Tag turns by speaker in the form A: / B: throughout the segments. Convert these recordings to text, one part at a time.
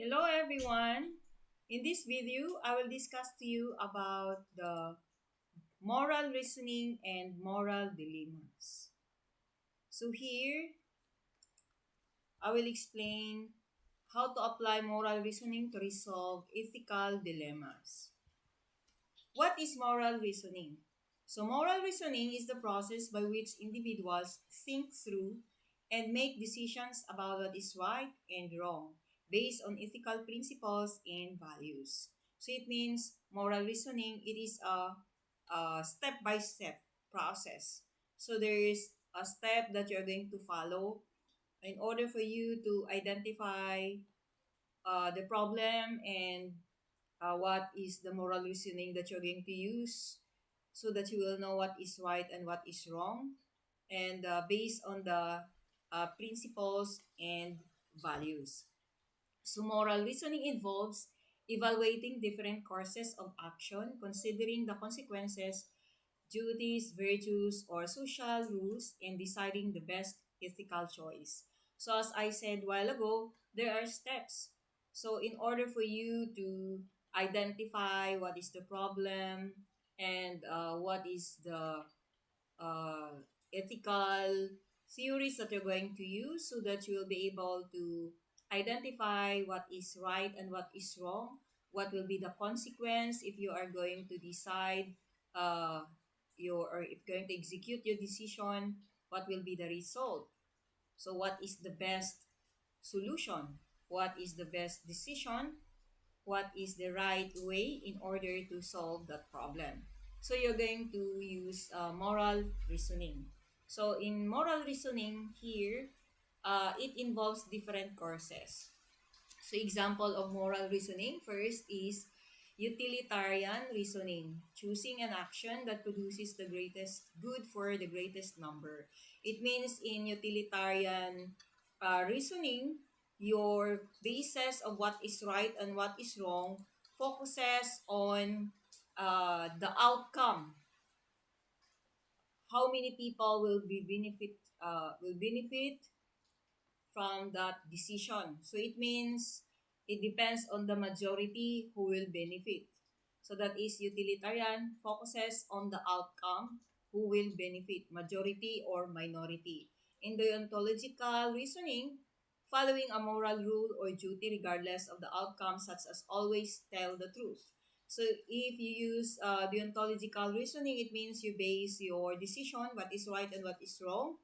A: Hello everyone. In this video, I will discuss to you about the moral reasoning and moral dilemmas. So here, I will explain how to apply moral reasoning to resolve ethical dilemmas. What is moral reasoning? So moral reasoning is the process by which individuals think through and make decisions about what is right and wrong based on ethical principles and values. So it means moral reasoning, it is a step-by-step process. So there is a step that you're going to follow in order for you to identify the problem and what is the moral reasoning that you're going to use so that you will know what is right and what is wrong and based on the principles and values. So moral reasoning involves evaluating different courses of action, considering the consequences, duties, virtues, or social rules, and deciding the best ethical choice. So as I said a while ago, there are steps. So in order for you to identify what is the problem and what is the uh, ethical theories that you're going to use so that you will be able to identify what is right and what is wrong, what will be the consequence if you are going to decide uh, your or if going to execute your decision, what will be the result. So what is the best solution? What is the best decision? What is the right way in order to solve that problem. So you're going to use moral reasoning. So in moral reasoning here, it involves different courses. So example of moral reasoning first is utilitarian reasoning, choosing an action that produces the greatest good for the greatest number. It means in utilitarian reasoning, your basis of what is right and what is wrong focuses on the outcome, how many people will benefit from that decision. So it means it depends on the majority who will benefit. So that is utilitarian, focuses on the outcome, who will benefit, majority or minority. In deontological reasoning, following a moral rule or duty regardless of the outcome, such as always tell the truth. So if you use deontological reasoning, it means you base your decision, what is right and what is wrong,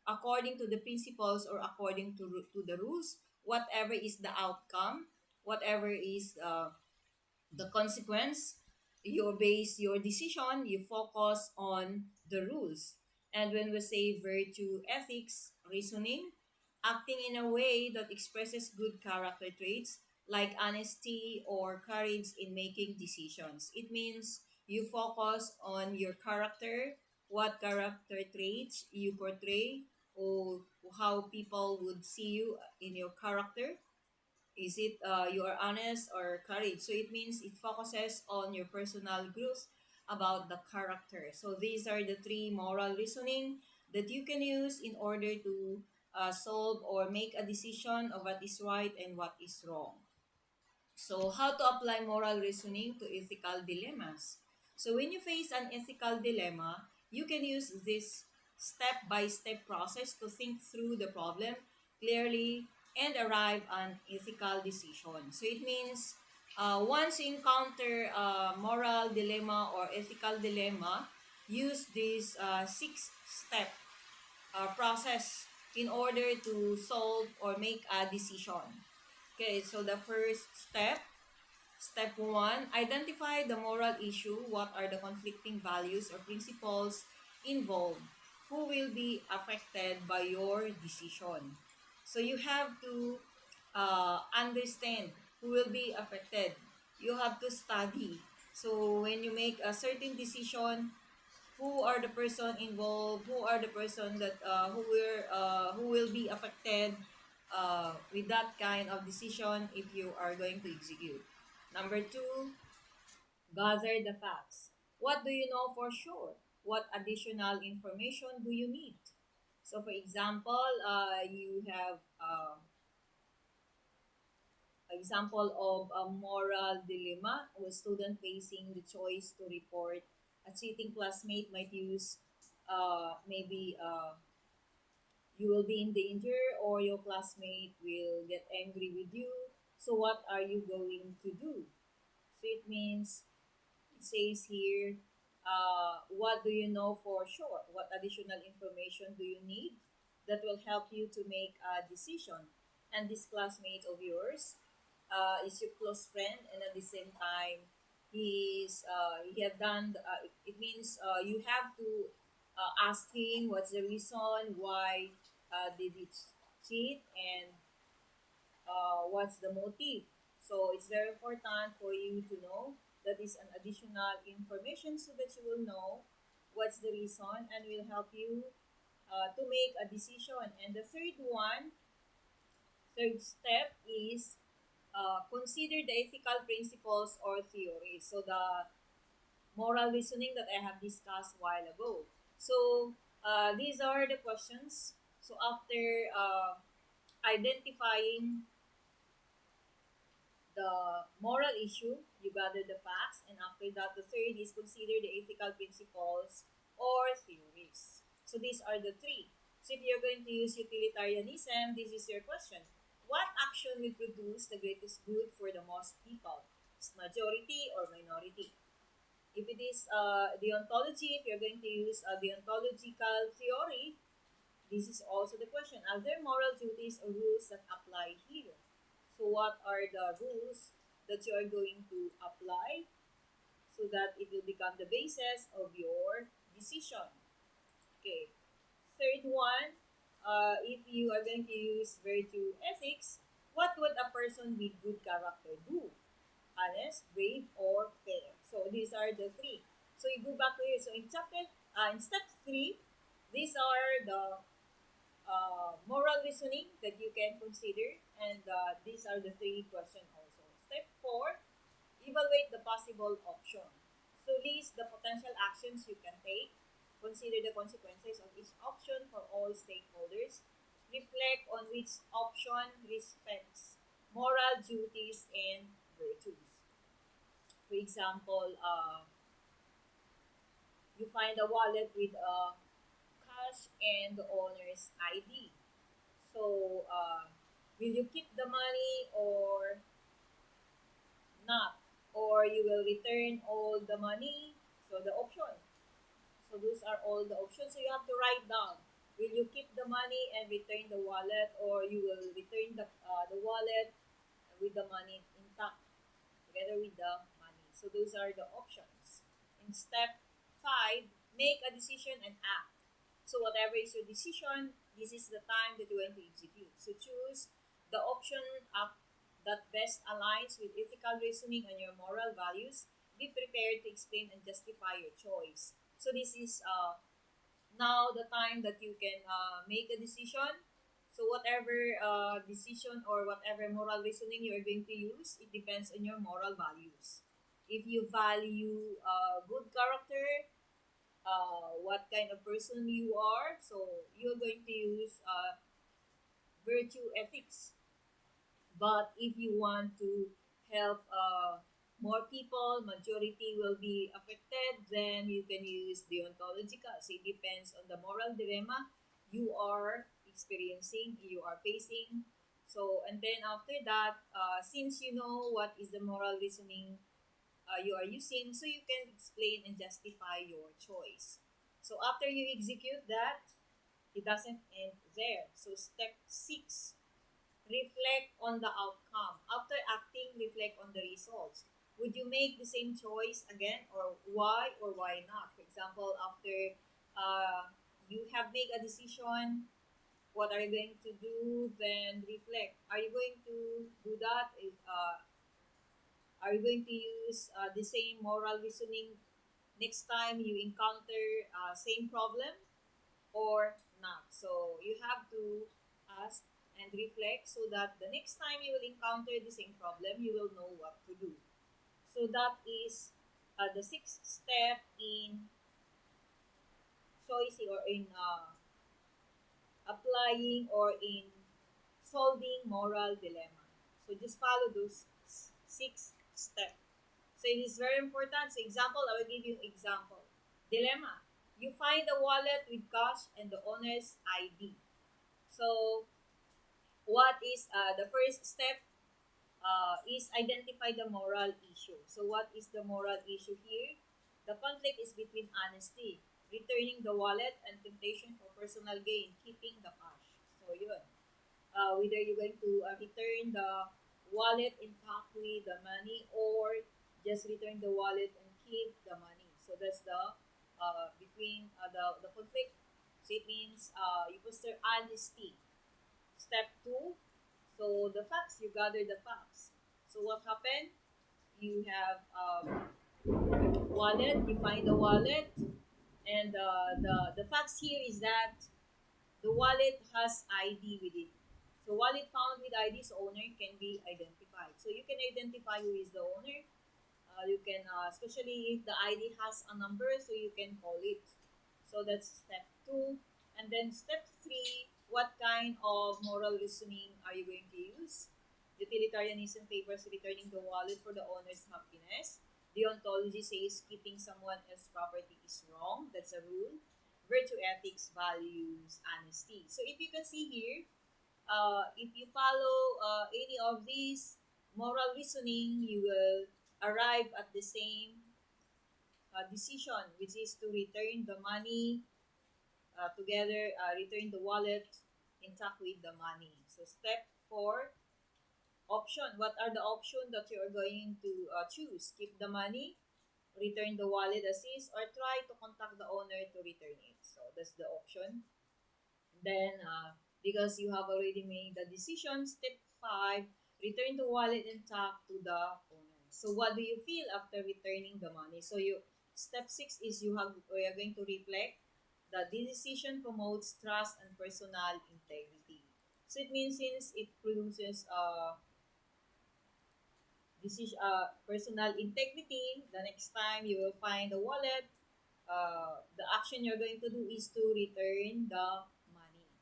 A: according to the principles or according to the rules, whatever is the outcome, whatever is the consequence, you base your decision, you focus on the rules. And when we say virtue ethics reasoning, acting in a way that expresses good character traits like honesty or courage in making decisions. It means you focus on your character, what character traits you portray, or how people would see you in your character. Is it you are honest or courage? So it means it focuses on your personal growth about the character. So these are the three moral reasoning that you can use in order to solve or make a decision of what is right and what is wrong. So how to apply moral reasoning to ethical dilemmas? So when you face an ethical dilemma, you can use this step-by-step process to think through the problem clearly and arrive an ethical decision. So it means once you encounter a moral dilemma or ethical dilemma, use this six-step process in order to solve or make a decision. Okay, so the first step, step one, identify the moral issue. What are the conflicting values or principles involved? Who will be affected by your decision? So you have to understand who will be affected. You have to study. So when you make a certain decision, who are the person involved, who are the person that who will be affected with that kind of decision if you are going to execute. Number two, gather the facts. What do you know for sure? What additional information do you need? So, for example, Example of a moral dilemma: a student facing the choice to report a cheating classmate might use maybe you will be in danger or your classmate will get angry with you. So what are you going to do? So it means, it says here, what do you know for sure? What additional information do you need that will help you to make a decision? And this classmate of yours is your close friend, and at the same time, he have done. It means you have to ask him what's the reason why did he cheat, and what's the motive. So it's very important for you to know that is an additional information so that you will know what's the reason and will help you to make a decision. And the third step is consider the ethical principles or theories. So the moral reasoning that I have discussed a while ago. So these are the questions. So after identifying the moral issue, you gather the facts, and after that, the third is consider the ethical principles or theories. So these are the three. So if you're going to use utilitarianism, this is your question. What action will produce the greatest good for the most people? Is majority or minority? If it is deontology, if you're going to use a deontological theory, this is also the question. Are there moral duties or rules that apply here? So, what are the rules that you are going to apply so that it will become the basis of your decision? Okay. Third one, if you are going to use virtue ethics, what would a person with good character do? Honest, brave, or fair? So, these are the three. So, you go back to here. So, in step three, these are the moral reasoning that you can consider, and these are the three questions also. Step 4, evaluate the possible option. So list the potential actions you can take, consider the consequences of each option for all stakeholders, reflect on which option respects moral duties and virtues. For example, you find a wallet with a cash and the owner's ID. So, will you keep the money or not? Or you will return all the money? So, the option. So, those are all the options. So, you have to write down. Will you keep the money and return the wallet, or you will return the wallet with the money intact together with the money? So, those are the options. In step 5, make a decision and act. So whatever is your decision, this is the time that you want to execute. So choose the option that best aligns with ethical reasoning and your moral values. Be prepared to explain and justify your choice. So this is now the time that you can make a decision. So whatever decision or whatever moral reasoning you are going to use, it depends on your moral values. If you value good character, what kind of person you are. So you're going to use virtue ethics. But if you want to help more people, majority will be affected, then you can use deontological. So it depends on the moral dilemma you are experiencing, you are facing. So, and then after that, since you know what is the moral reasoning you are using, so you can explain and justify your choice. So after you execute that, it doesn't end there. So step 6, reflect on the outcome. After acting, reflect on the results. Would you make the same choice again, or why not? For example, after you have made a decision, what are you going to do? Then reflect. Are you going to do that? Are you going to use the same moral reasoning next time you encounter same problem or not? So you have to ask and reflect so that the next time you will encounter the same problem, you will know what to do. So that is the sixth step in choice or in applying or in solving moral dilemma. So just follow those six steps. So it is very important. So example, I will give you example. Dilemma. You find a wallet with cash and the owner's ID. So what is the first step is identify the moral issue. So what is the moral issue here? The conflict is between honesty, returning the wallet, and temptation for personal gain, keeping the cash. So yun. Whether you're going to return the wallet intact with the money or just return the wallet and keep the money. So that's the between the conflict. So it means you foster honesty. Step two, so the facts, you gather the facts. So what happened? You have wallet, you find the wallet, and the facts here is that the wallet has ID with it. So wallet found with ID's owner can be identified. So you can identify who is the owner. You can, especially if the ID has a number, so you can call it. So that's step two. And then step three, what kind of moral reasoning are you going to use? Utilitarianism favors returning the wallet for the owner's happiness. Deontology says keeping someone else's property is wrong. That's a rule. Virtue ethics values honesty. So if you can see here, if you follow any of these moral reasoning, you will arrive at the same decision, which is to return the money together, return the wallet intact with the money. So step four, option. What are the options that you are going to choose? Keep the money, return the wallet as is, or try to contact the owner to return it. So that's the option. Then, because you have already made the decision, step five, return the wallet intact to the owner. So, what do you feel after returning the money? So, you step six is we are going to reflect that this decision promotes trust and personal integrity. So, it means since it produces decision, personal integrity, the next time you will find the wallet, the action you're going to do is to return the money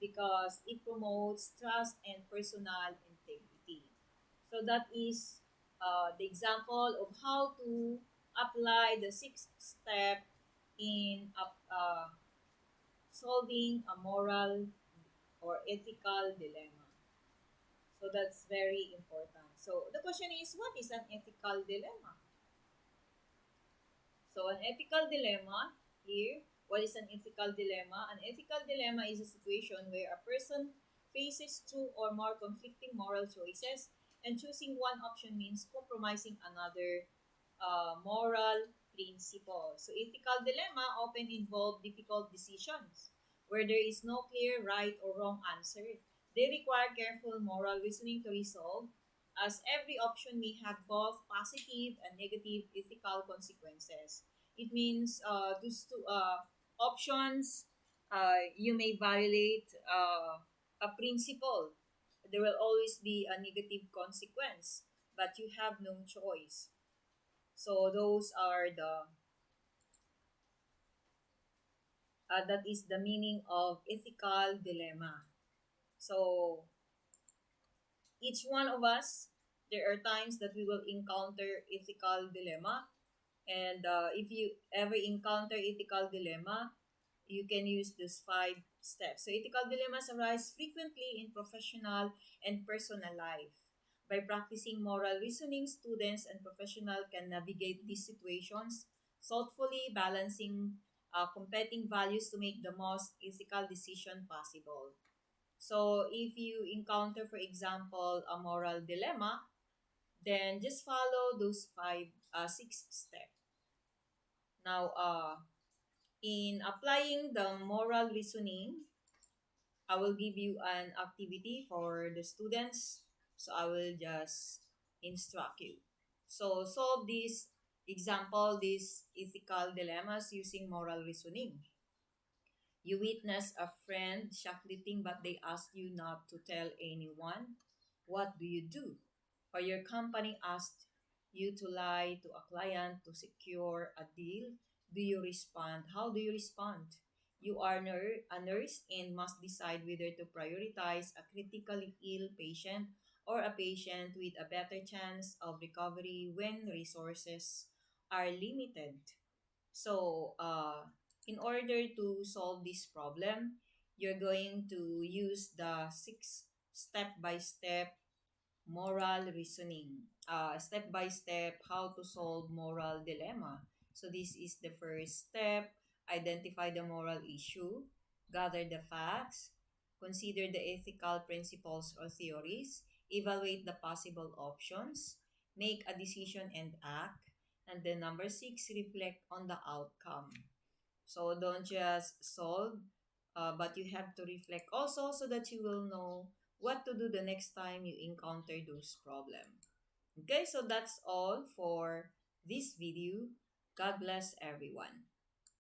A: because it promotes trust and personal integrity. So that is the example of how to apply the sixth step in solving a moral or ethical dilemma. So that's very important. So the question is, what is an ethical dilemma? So, an ethical dilemma here, what is an ethical dilemma? An ethical dilemma is a situation where a person faces two or more conflicting moral choices, and choosing one option means compromising another moral principle. So, ethical dilemma often involve difficult decisions where there is no clear right or wrong answer. They require careful moral reasoning to resolve, as every option may have both positive and negative ethical consequences. It means those two options, you may violate a principle. There will always be a negative consequence, but you have no choice. So those are the that is the meaning of ethical dilemma. So each one of us, there are times that we will encounter ethical dilemma. And if you ever encounter ethical dilemma, you can use these five steps. So ethical dilemmas arise frequently in professional and personal life. By practicing moral reasoning, students and professionals can navigate these situations thoughtfully, balancing competing values to make the most ethical decision possible. So if you encounter, for example, a moral dilemma, then just follow those six steps. Now, in applying the moral reasoning, I will give you an activity for the students. So I will just instruct you. So solve this example, these ethical dilemmas using moral reasoning. You witness a friend shoplifting, but they ask you not to tell anyone. What do you do? Or your company asked you to lie to a client to secure a deal. Do you respond? How do you respond? You are a nurse and must decide whether to prioritize a critically ill patient or a patient with a better chance of recovery when resources are limited. So, in order to solve this problem, you're going to use the six step by step moral reasoning. Step by step, how to solve moral dilemma. So, this is the first step. Identify the moral issue, gather the facts, consider the ethical principles or theories, evaluate the possible options, make a decision and act. And then number six, reflect on the outcome. So don't just solve, but you have to reflect also so that you will know what to do the next time you encounter those problems. Okay, so that's all for this video. God bless everyone.